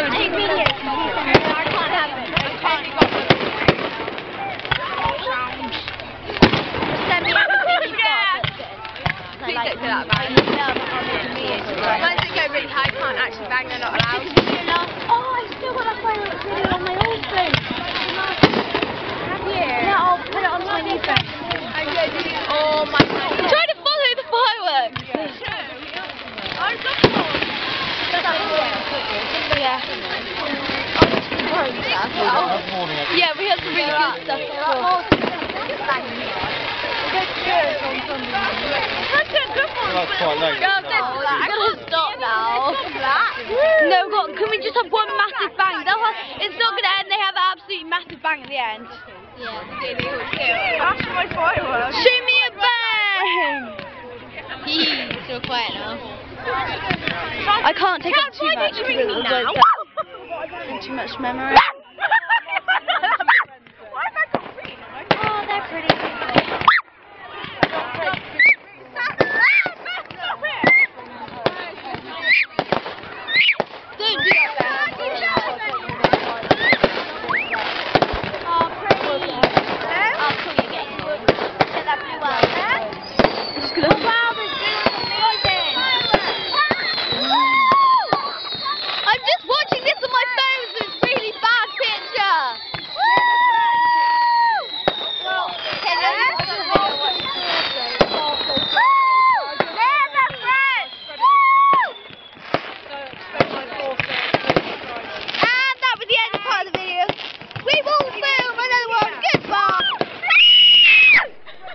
would take videos. I can't have it. Send me everything you've got. Please don't do that, man. Once it go really high, I can't actually bang, they're not allowed. Oh, I still got that fireworks video on my old phone. Have you? Yeah, I'll put it on my new phone. Oh my god. Try to follow the fireworks. Yeah. Yeah, we had some really good stuff before. That's quite late. We've got to stop now. No, can we just have one massive bang? It's not going to end, they have an absolutely massive bang at the end. Yeah. That's my fireworks. Shoot me a bang! He's so quiet now. I can't take up too much because it will go too much memory.